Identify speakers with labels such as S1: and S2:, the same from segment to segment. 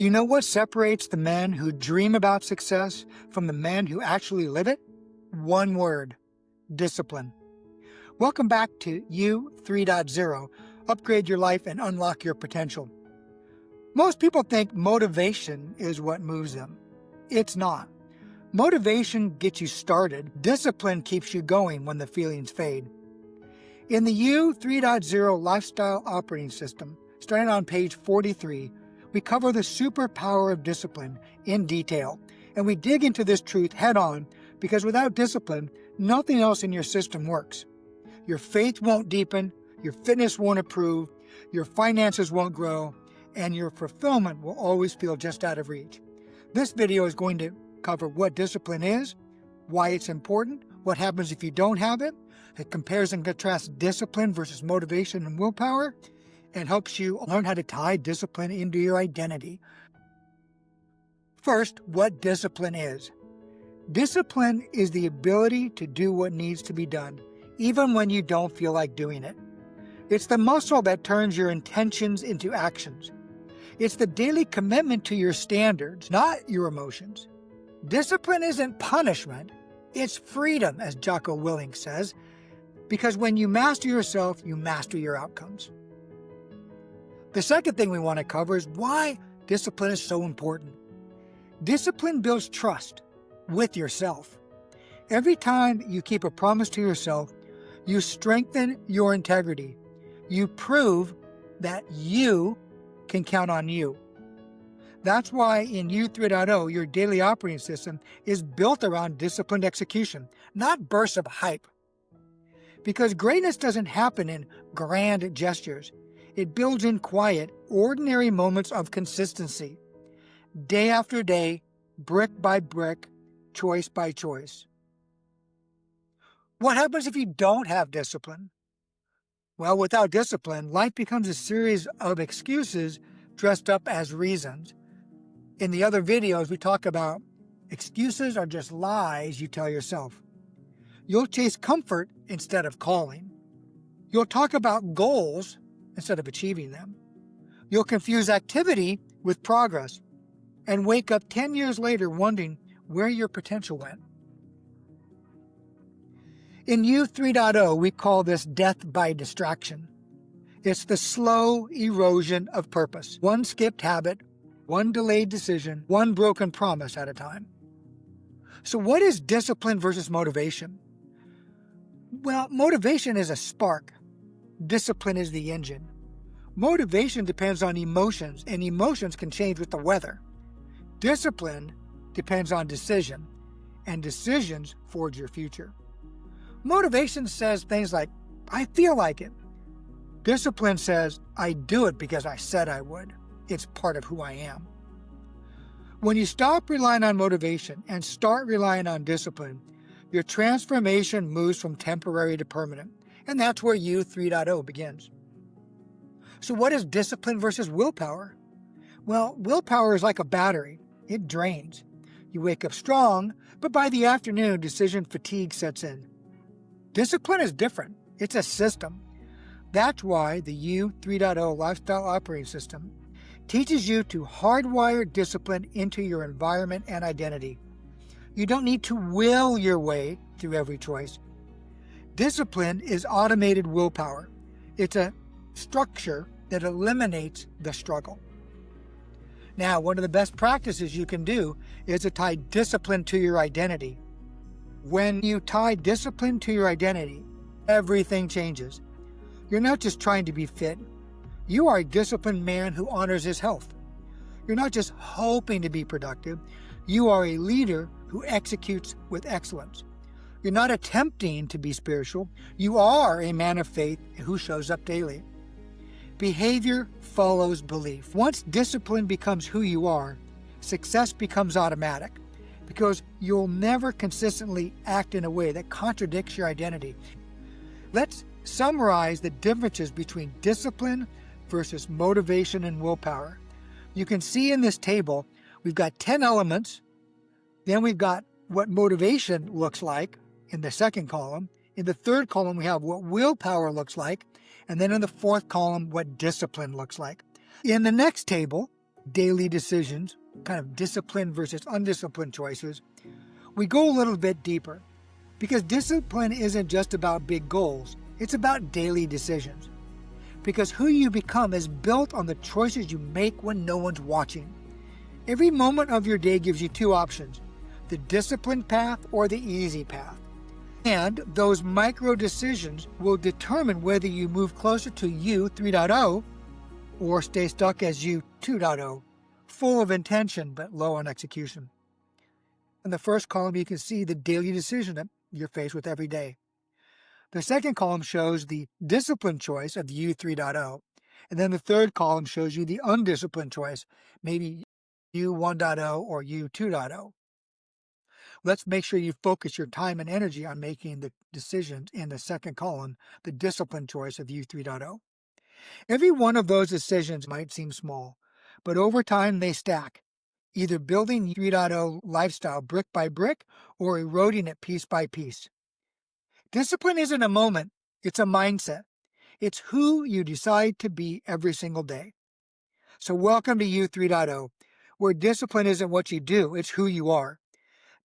S1: You know what separates the men who dream about success from the men who actually live it? One word: discipline. Welcome back to You 3.0. Upgrade your life and unlock your potential. Most people think motivation is what moves them. It's not. Motivation gets you started. Discipline keeps you going when the feelings fade. In the You 3.0 Lifestyle Operating System, starting on page 43, we cover the superpower of discipline in detail, and we dig into this truth head-on because without discipline, nothing else in your system works. Your faith won't deepen, your fitness won't improve, your finances won't grow, and your fulfillment will always feel just out of reach. This video is going to cover what discipline is, why it's important, what happens if you don't have it. It compares and contrasts discipline versus motivation and willpower, and helps you learn how to tie discipline into your identity. First, what discipline is. Discipline is the ability to do what needs to be done, even when you don't feel like doing it. It's the muscle that turns your intentions into actions. It's the daily commitment to your standards, not your emotions. Discipline isn't punishment, it's freedom, as Jocko Willink says, because when you master yourself, you master your outcomes. The second thing we want to cover is why discipline is so important. Discipline builds trust with yourself. Every time you keep a promise to yourself, you strengthen your integrity. You prove that you can count on you. That's why in You 3.0, your daily operating system is built around disciplined execution, not bursts of hype. Because greatness doesn't happen in grand gestures. It builds in quiet, ordinary moments of consistency. Day after day, brick by brick, choice by choice. What happens if you don't have discipline? Well, without discipline, life becomes a series of excuses dressed up as reasons. In the other videos, we talk about excuses are just lies you tell yourself. You'll chase comfort instead of calling. You'll talk about goals instead of achieving them. You'll confuse activity with progress and wake up 10 years later wondering where your potential went. In You 3.0, we call this death by distraction. It's the slow erosion of purpose. One skipped habit, one delayed decision, one broken promise at a time. So what is discipline versus motivation? Well, motivation is a spark. Discipline is the engine. Motivation depends on emotions, and emotions can change with the weather. Discipline depends on decision, and decisions forge your future. Motivation says things like, I feel like it. Discipline says, I do it because I said I would. It's part of who I am. When you stop relying on motivation and start relying on discipline, your transformation moves from temporary to permanent. And that's where You 3.0 begins. So what is discipline versus willpower? Well, willpower is like a battery. It drains. You wake up strong, but by the afternoon, decision fatigue sets in. Discipline is different. It's a system. That's why the You 3.0 Lifestyle Operating System teaches you to hardwire discipline into your environment and identity. You don't need to will your way through every choice. Discipline is automated willpower. It's a structure that eliminates the struggle. Now, one of the best practices you can do is to tie discipline to your identity. When you tie discipline to your identity, everything changes. You're not just trying to be fit. You are a disciplined man who honors his health. You're not just hoping to be productive. You are a leader who executes with excellence. You're not attempting to be spiritual. You are a man of faith who shows up daily. Behavior follows belief. Once discipline becomes who you are, success becomes automatic because you'll never consistently act in a way that contradicts your identity. Let's summarize the differences between discipline versus motivation and willpower. You can see in this table, we've got 10 elements. Then we've got what motivation looks like in the second column. In the third column, we have what willpower looks like. And then in the fourth column, what discipline looks like. In the next table, daily decisions, kind of disciplined versus undisciplined choices, we go a little bit deeper. Because discipline isn't just about big goals, it's about daily decisions. Because who you become is built on the choices you make when no one's watching. Every moment of your day gives you two options: the disciplined path or the easy path. And those micro decisions will determine whether you move closer to you 3.0 or stay stuck as you 2.0, full of intention but low on execution. In the first column, you can see the daily decision that you're faced with every day. The second column shows the disciplined choice of you 3.0. And then the third column shows you the undisciplined choice, maybe you 1.0 or you 2.0. Let's make sure you focus your time and energy on making the decisions in the second column, the disciplined choice of you 3.0. Every one of those decisions might seem small, but over time they stack, either building 3.0 lifestyle brick by brick or eroding it piece by piece. Discipline isn't a moment, it's a mindset. It's who you decide to be every single day. So welcome to you 3.0, where discipline isn't what you do, it's who you are.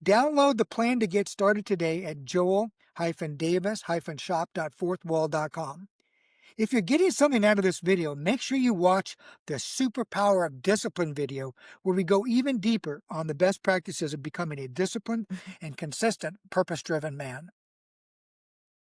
S1: Download the plan to get started today at joel-davis-shop.fourthwall.com. If you're getting something out of this video, make sure you watch the Superpower of Discipline video, where we go even deeper on the best practices of becoming a disciplined and consistent, purpose-driven man.